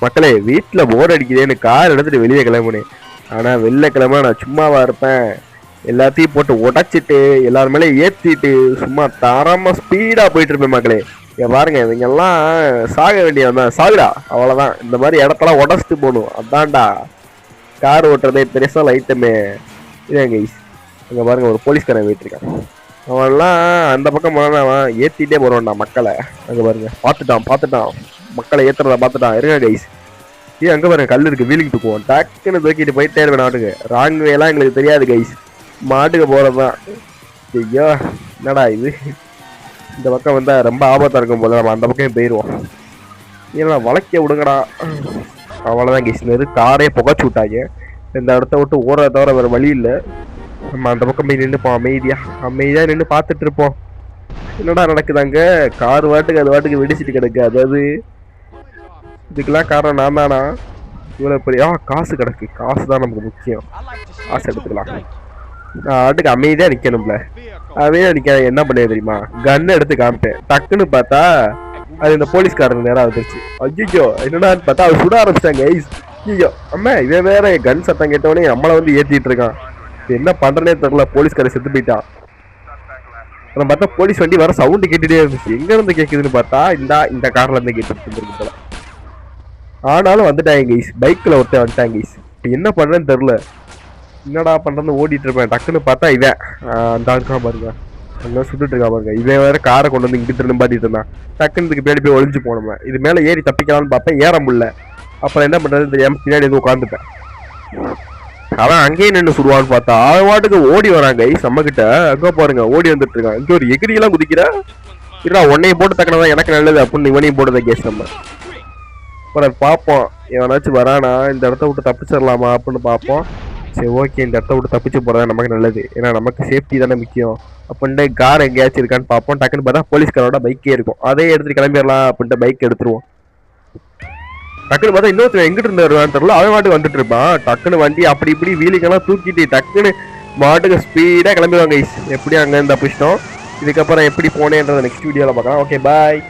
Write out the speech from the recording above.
மக்களே வீட்டில் போர் அடிக்குதேன்னு கார் எடுத்துட்டு வெளியே கிளம்புனேன். ஆனால் வெளில கிளம்ப நான் சும்மாவா இருப்பேன், எல்லாத்தையும் போட்டு உடச்சிட்டு எல்லாரும் மேலே ஏற்றிட்டு சும்மா தரமாக ஸ்பீடாக போயிட்டு இருப்பேன் மக்களே. பாருங்க இவங்கெல்லாம் சாக வேண்டியதான், சாகுடா அவ்வளோதான். இந்த மாதிரி இடத்தெல்லாம் உடச்சிட்டு போகணும், அதான்டா கார் ஓட்டுறதே பெருசாக லைட்டமே. இதேங்க அங்கே பாருங்க ஒரு போலீஸ்காரன் போயிட்டுருக்கான். அவன்லாம் அந்த பக்கம் போனான் ஏற்றிட்டே போகிறான்டா மக்களை. அங்கே பாருங்க பார்த்துட்டான் மக்களை ஏற்றுறத பார்த்துட்டான். இருங்க கைஸ், அங்கே பாருங்க கல் இருக்கு, வீலுக்கு தூக்குவோம், டக்குன்னு தூக்கிட்டு போயிட்டே இருப்பேன் நாட்டுக்கு. ராங் வேலாம் எங்களுக்கு தெரியாது கைஸ், மாட்டுக்கு போகிறது தான். ஐயோ என்னடா இது, இந்த பக்கம் வந்தால் ரொம்ப ஆபத்தாக இருக்கும் போல, நம்ம அந்த பக்கம் போயிடுவோம். ஏன்னா வளைக்க விடுங்கடா. அவ்வளோதான் கைஸ், இந்த காரே புகைச்சி விட்டாங்க. இந்த இடத்த விட்டு ஓடுறத தவிர வேறு வழி இல்லை. நம்ம அந்த பக்கம் போய் நின்றுப்போம், அமைதியாக நின்று பார்த்துட்டு இருப்போம் என்னடா நடக்குதாங்க. கார் வாட்டுக்கு அது வாட்டுக்கு வெடிச்சிட்டு கிடக்கு. அதாவது இதுக்கெல்லாம் காரணம் நான் தானா? இவ்வளோ பெரிய காசு கிடக்கு, காசு தான் நமக்கு முக்கியம், காசு எடுத்துக்கலாம். நான் வாட்டுக்கு அமைதியாக நிற்கணும்ல, அமைதியாக நிற்க என்ன பண்ண தெரியுமா, கன்னு எடுத்து காமிப்பேன். டக்குன்னு பார்த்தா அது இந்த போலீஸ்காரன் நேரம் வந்துருச்சு. ஐயோ என்னடான்னு பார்த்தா அவர் சுட ஆரம்பிச்சிட்டாங்க. ஐயோ அம்மா இவன் வேற கன் சத்தம் கேட்டவனே நம்மளை வந்து ஏற்றிட்டு இருக்கான். என்ன பண்றனே தெரியல, போலீஸ்காரன் செத்து போயிட்டான். அப்புறம் பார்த்தா போலீஸ் வண்டி வர சவுண்டு கேட்டுட்டே இருந்துச்சு. எங்க இருந்து கேட்குதுன்னு பார்த்தா இந்த கார்ல இருந்து கேட்டு இருந்திருக்கு போல. ஆனாலும் வந்துட்டாங்க கைஸ், பைக்கில் ஒருத்தன் வந்துட்டாங்க கைஸ். இப்போ என்ன பண்றேன்னு தெரில, என்னடா பண்றேன்னு ஓடிட்டு இருப்பேன். டக்குன்னு பார்த்தா இவன் அந்த ஆளுக்கான் பாருங்க, அங்கே சுட்டுட்டு இருக்கா பாருங்க. இவன் வேற காரை கொண்டு வந்து இங்கிட்டு நிப்பாட்டிட்டு இருந்தான். டக்குன்னு இதுக்கு பின்னாடி போய் ஒளிஞ்சு போனோம். இது மேலே ஏறி தப்பிக்கலாம்னு பார்ப்பேன், ஏற முடியல. அப்புறம் என்ன பண்றது தெரியாம பின்னாடி எதுவும் உட்காந்துப்பேன். அவன் அங்கேயே நின்று சுடுவான்னு பார்த்தா அவன் வாட்டுக்கு ஓடி வராங்க நம்ம கிட்ட. அங்கே பாருங்க ஓடி வந்துட்டு இருக்கான். இங்கே ஒரு எகிரியெல்லாம் குதிக்கிற இல்ல, உன்னையும் போட்டு தக்கனதான் எனக்கு நல்லது அப்படின்னு இவனையும் போடுறத கேஸ். நம்ம அப்புறம் பார்ப்போம் எவனாச்சும் வரானா, இந்த இடத்த விட்டு தப்பிச்சிடலாமா அப்படின்னு பார்ப்போம். சரி ஓகே, இந்த இடத்த விட்டு தப்பிச்சு போறதா நமக்கு நல்லது, ஏன்னா நமக்கு சேஃப்டி தானே முக்கியம். அப்படின்ட்டு கார் எங்கேயாச்சும் இருக்கான்னு பார்ப்போம். டக்குன்னு பார்த்தா போலீஸ்காரோட பைக்கே இருக்கும், அதே எடுத்துட்டு கிளம்பிடலாம் அப்படின்ட்டு பைக் எடுத்துருவோம். டக்குன்னு பார்த்தா இன்னொருத்தர் எங்கிட்டு இருந்து வருவான்னு தெரியல, அவன் மாட்டுக்கு வந்துட்டு இருப்பான். டக்குன்னு வண்டி அப்படி இப்படி வீலுக்கெல்லாம் தூக்கிட்டு டக்குன்னு மாட்டுக்கு ஸ்பீடாக கிளம்பிடுவாங்க. எப்படி அங்கேருந்து தப்பிச்சிட்டோம். இதுக்கப்புறம் எப்படி போனேன்றதை நெக்ஸ்ட் வீடியோவில் பார்க்கலாம். Okay bye.